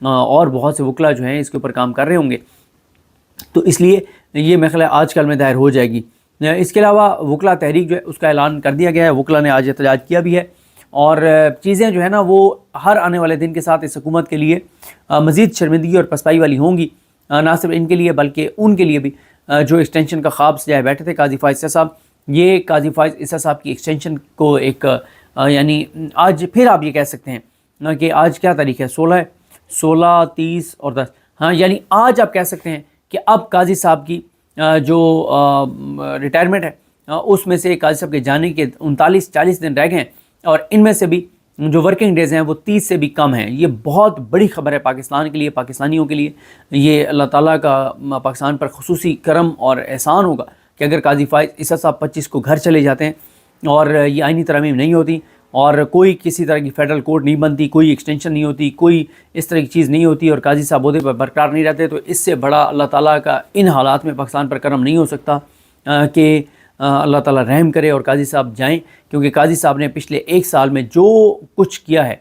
اور بہت سے وکلا جو ہیں اس کے اوپر کام کر رہے ہوں گے، تو اس لیے یہ میرا خیال ہے آج کل میں دائر ہو جائے گی۔ اس کے علاوہ وکلا تحریک جو ہے اس کا اعلان کر دیا گیا ہے، وکلا نے آج احتجاج کیا بھی ہے، اور چیزیں جو ہے نا وہ ہر آنے والے دن کے ساتھ اس حکومت کے لیے مزید شرمندگی اور پسپائی والی ہوں گی، نہ صرف ان کے لیے بلکہ ان کے لیے بھی جو ایکسٹینشن کا خواب سجائے بیٹھے تھے قاضی فائز عیسیٰ صاحب۔ یہ قاضی فائز عیسیٰ صاحب کی ایکسٹینشن کو ایک یعنی آج پھر آپ یہ کہہ سکتے ہیں کہ آج کیا تاریخ ہے، 16 30 اور 10، ہاں یعنی آج آپ کہہ سکتے ہیں کہ اب قاضی صاحب کی جو ریٹائرمنٹ ہے اس میں سے قاضی صاحب کے جانے کے 39-40 دن رہ گئے ہیں، اور ان میں سے بھی جو ورکنگ ڈیز ہیں وہ 30 سے بھی کم ہیں۔ یہ بہت بڑی خبر ہے پاکستان کے لیے، پاکستانیوں کے لیے۔ یہ اللہ تعالیٰ کا پاکستان پر خصوصی کرم اور احسان ہوگا کہ اگر قاضی فائز عیسیٰ صاحب 25 کو گھر چلے جاتے ہیں اور یہ آئینی ترامیم نہیں ہوتی اور کوئی کسی طرح کی فیڈرل کورٹ نہیں بنتی، کوئی ایکسٹینشن نہیں ہوتی، کوئی اس طرح کی چیز نہیں ہوتی، اور قاضی صاحب عہدے پر برقرار نہیں رہتے، تو اس سے بڑا اللہ تعالیٰ کا ان حالات میں پاکستان پر کرم نہیں ہو سکتا کہ اللہ تعالیٰ رحم کرے اور قاضی صاحب جائیں، کیونکہ قاضی صاحب نے پچھلے 1 سال میں جو کچھ کیا ہے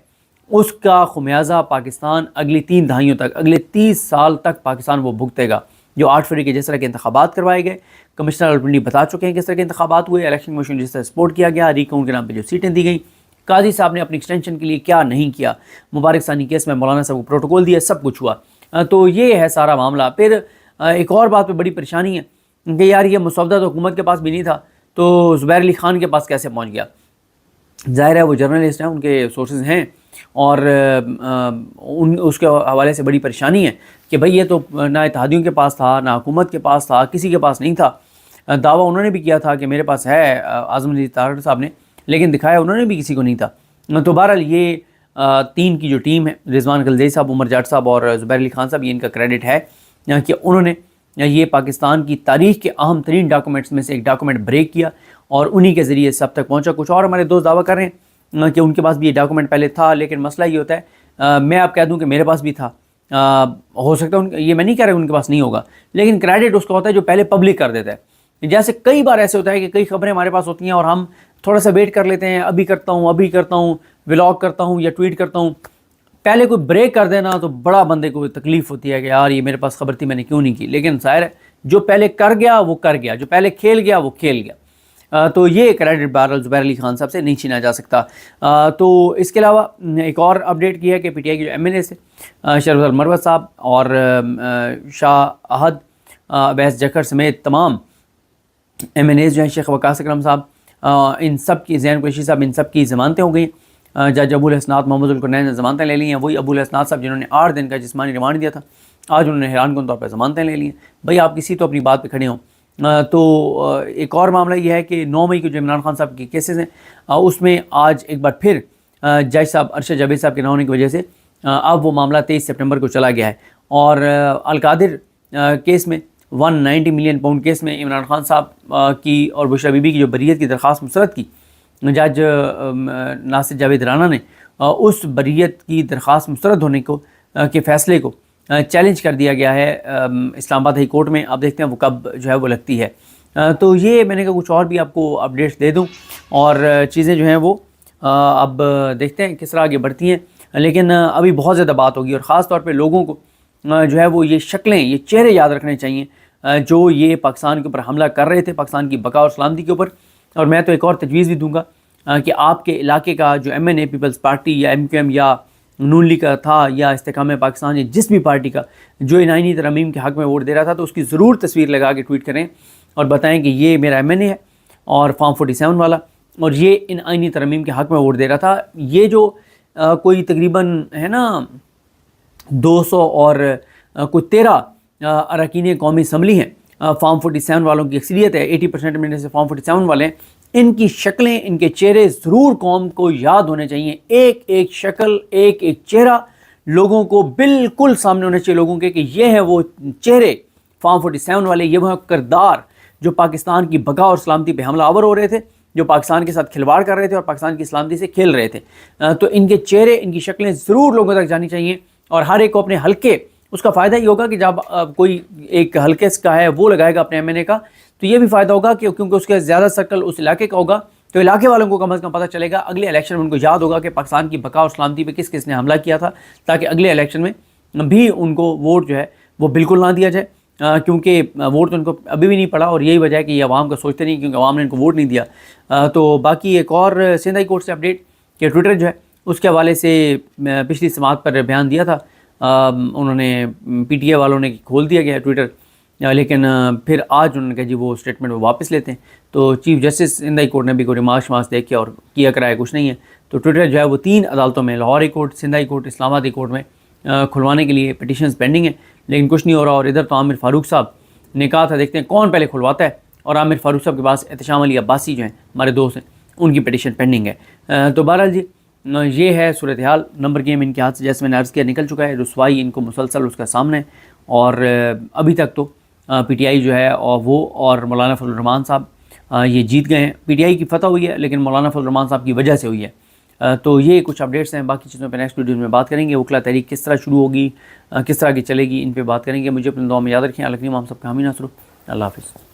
اس کا خمیازہ پاکستان اگلی 3 دہائیوں تک، اگلے 30 سال تک پاکستان وہ بھگتے گا۔ جو 8 فروری کے جس طرح کے انتخابات کروائے گئے، کمشنر الپنڈی بتا چکے ہیں کس طرح کے انتخابات ہوئے، الیکشن کمیشن جس طرح سپورٹ کیا گیا، ریکاؤنٹ کے نام پہ جو سیٹیں دی گئیں، قاضی صاحب نے اپنی ایکسٹینشن کے لیے کیا نہیں کیا، مبارک ثانی کیس میں مولانا صاحب کو پروٹوکول دیا، سب کچھ ہوا۔ تو یہ ہے سارا معاملہ۔ پھر ایک اور بات پہ بڑی پریشانی ہے کہ یار یہ مسودہ تو حکومت کے پاس بھی نہیں تھا، تو زبیر علی خان کے پاس کیسے پہنچ گیا؟ ظاہر ہے وہ جرنلسٹ ہیں، ان کے سورسز ہیں، اور اس کے حوالے سے بڑی پریشانی ہے کہ بھئی یہ تو نہ اتحادیوں کے پاس تھا، نہ حکومت کے پاس تھا، کسی کے پاس نہیں تھا۔ دعویٰ انہوں نے بھی کیا تھا کہ میرے پاس ہے، اعظم علی طاہر صاحب نے، لیکن دکھایا انہوں نے بھی کسی کو نہیں تھا۔ تو بہرحال یہ 3 کی جو ٹیم ہے، رضوان غلزئی صاحب، عمر جاٹ صاحب اور زبیر علی خان صاحب، یہ ان کا کریڈٹ ہے کہ انہوں نے یہ پاکستان کی تاریخ کے اہم ترین ڈاکومنٹس میں سے ایک ڈاکومنٹ بریک کیا اور انہی کے ذریعے سب تک پہنچا۔ کچھ اور ہمارے دوست دعویٰ کر رہے ہیں کہ ان کے پاس بھی یہ ڈاکومنٹ پہلے تھا، لیکن مسئلہ یہ ہوتا ہے، میں آپ کہہ دوں کہ میرے پاس بھی تھا، ہو سکتا ہے یہ میں نہیں کہہ رہا ان کے پاس نہیں ہوگا، لیکن کریڈٹ اس کا ہوتا ہے جو پہلے پبلک کر دیتا ہے۔ جیسے کئی بار ایسے ہوتا ہے کہ کئی خبریں ہمارے پاس ہوتی ہیں اور ہم تھوڑا سا ویٹ کر لیتے ہیں، ابھی کرتا ہوں، ولاگ کرتا ہوں یا ٹویٹ کرتا ہوں، پہلے کوئی بریک کر دینا تو بڑا بندے کو تکلیف ہوتی ہے کہ یار یہ میرے پاس خبر تھی، میں نے کیوں نہیں کی۔ لیکن ظاہر ہے جو پہلے کر گیا وہ کر گیا، جو پہلے کھیل گیا وہ کھیل گیا، تو یہ کریڈٹ بہرحال زبیر علی خان صاحب سے نہیں چھینا جا سکتا۔ تو اس کے علاوہ ایک اور اپڈیٹ کی ہے کہ پی ٹی آئی کے جو ایم این اے سے شرف المروت صاحب اور شاہ احد بیس جکر سمیت تمام ایم این ایز جو ہیں، شیخ وقاص اکرم صاحب، ان سب کی، زین قریشی صاحب، ان سب کی ضمانتیں ہو گئیں۔ جج ابو الحسنات محمد القرنین نے ضمانتیں لے لی ہیں، وہی ابو الحسنات صاحب جنہوں نے 8 دن کا جسمانی ریمانڈ دیا تھا، آج انہوں نے حیران کن طور پر ضمانتیں لے لی ہیں۔ بھئی آپ کسی تو اپنی بات پہ کھڑے ہوں۔ تو ایک اور معاملہ یہ ہے کہ 9 مئی کو جو عمران خان صاحب کے کیسز ہیں اس میں آج ایک بار پھر جج صاحب ارشد جاوید صاحب کے نہ ہونے کی وجہ سے اب وہ معاملہ 23 سپٹمبر کو چلا گیا ہے، اور القادر کیس میں 190 ملین پاؤنڈ کیس میں عمران خان صاحب کی اور بشریٰ بی بی کی جو بریت کی درخواست مسترد کی، جج ناصر جاوید رانا نے اس بریت کی درخواست مسترد ہونے کو کے فیصلے کو چیلنج کر دیا گیا ہے اسلام آباد ہائی کورٹ میں۔ اب دیکھتے ہیں وہ کب جو ہے وہ لگتی ہے۔ تو یہ میں نے کہا کچھ اور بھی آپ کو اپڈیٹس دے دوں، اور چیزیں جو ہیں وہ اب دیکھتے ہیں کس طرح آگے بڑھتی ہیں، لیکن ابھی بہت زیادہ بات ہوگی، اور خاص طور پہ لوگوں کو جو ہے وہ یہ شکلیں، یہ چہرے یاد رکھنے چاہیے جو یہ پاکستان کے اوپر حملہ کر رہے تھے، پاکستان کی بقا اور سلامتی کے اوپر۔ اور میں تو ایک اور تجویز بھی دوں گا کہ آپ کے علاقے کا جو ایم این اے پیپلز پارٹی یا ایم کیو ایم یا نون لیگ کا تھا، یا استحکام پاکستان یا جس بھی پارٹی کا جو ان آئینی ترامیم کے حق میں ووٹ دے رہا تھا، تو اس کی ضرور تصویر لگا کے ٹویٹ کریں اور بتائیں کہ یہ میرا ایم این اے ہے اور فارم 47 والا، اور یہ ان آئینی ترامیم کے حق میں ووٹ دے رہا تھا۔ یہ جو کوئی تقریباً ہے نا 200 اور کوئی 13 اراکین قومی اسمبلی ہیں، فارم 47 والوں کی اکثریت ہے، 80% میں سے فارم 47 والے ہیں، ان کی شکلیں، ان کے چہرے ضرور قوم کو یاد ہونے چاہیے، ایک ایک شکل، ایک ایک چہرہ لوگوں کو بالکل سامنے ہونے چاہیے لوگوں کے، کہ یہ ہے وہ چہرے فارم 47 والے، یہ وہ کردار جو پاکستان کی بقا اور سلامتی پہ حملہ آور ہو رہے تھے، جو پاکستان کے ساتھ کھلواڑ کر رہے تھے اور پاکستان کی سلامتی سے کھیل رہے تھے۔ تو ان کے چہرے، ان کی شکلیں ضرور لوگوں تک جانی چاہیے، اور ہر ایک کو اپنے حلقے، اس کا فائدہ یہ ہوگا کہ جب کوئی ایک حلقے کا ہے وہ لگائے گا اپنے ایم این اے کا، تو یہ بھی فائدہ ہوگا کہ کیونکہ اس کا زیادہ سرکل اس علاقے کا ہوگا، تو علاقے والوں کو کم از کم پتہ چلے گا، اگلے الیکشن میں ان کو یاد ہوگا کہ پاکستان کی بقا اور سلامتی پہ کس کس نے حملہ کیا تھا، تاکہ اگلے الیکشن میں بھی ان کو ووٹ جو ہے وہ بالکل نہ دیا جائے، کیونکہ ووٹ تو ان کو ابھی بھی نہیں پڑا، اور یہی وجہ ہے کہ یہ عوام کا سوچتے نہیں، کیونکہ عوام نے ان کو ووٹ نہیں دیا۔ تو باقی ایک اور سندھ ہائی کورٹ سے اپڈیٹ کہ ٹویٹر جو ہے اس کے حوالے سے پچھلی سماعت پر بیان دیا تھا، انہوں نے پی ٹی اے والوں نے کھول دیا گیا ٹویٹر، لیکن پھر آج انہوں نے کہا جی وہ اسٹیٹمنٹ وہ واپس لیتے ہیں۔ تو chief justice Sindh high court نے بھی کوئی ریمارکس دیکھ کے اور کیا کرایا کچھ نہیں ہے، تو ٹویٹر جو ہے وہ 3 عدالتوں میں، Lahore high court, Sindh high court, Islamabad high court میں کھلوانے کے لیے پٹیشنز پینڈنگ ہیں، لیکن کچھ نہیں ہو رہا۔ اور ادھر تو عامر فاروق صاحب نے کہا تھا دیکھتے ہیں کون پہلے کھلواتا ہے، اور عامر فاروق صاحب کے پاس احتشام علی عباسی جو ہیں ہمارے دوست ہیں، ان کی پٹیشن پینڈنگ ہے۔ تو بہرحال جی یہ ہے صورتحال۔ نمبر گیم ان کے ہاتھ سے جیسے میں نے عرض کیا نکل چکا ہے، رسوائی ان کو مسلسل اس کا سامنے ہے، اور ابھی تک تو پی ٹی آئی جو ہے اور وہ اور مولانا فضل الرحمان صاحب یہ جیت گئے ہیں۔ پی ٹی آئی کی فتح ہوئی ہے لیکن مولانا فضل الرحمان صاحب کی وجہ سے ہوئی ہے۔ تو یہ کچھ اپڈیٹس ہیں، باقی چیزوں پہ نیکسٹ ویڈیوز میں بات کریں گے۔ وکلا تحریک کس طرح شروع ہوگی، کس طرح کی چلے گی، ان پہ بات کریں گے۔ مجھے اپنے دعا میں یاد رکھیں۔ اللہ کریم ہم سب کا حامی ناصر ہو۔ اللہ حافظ۔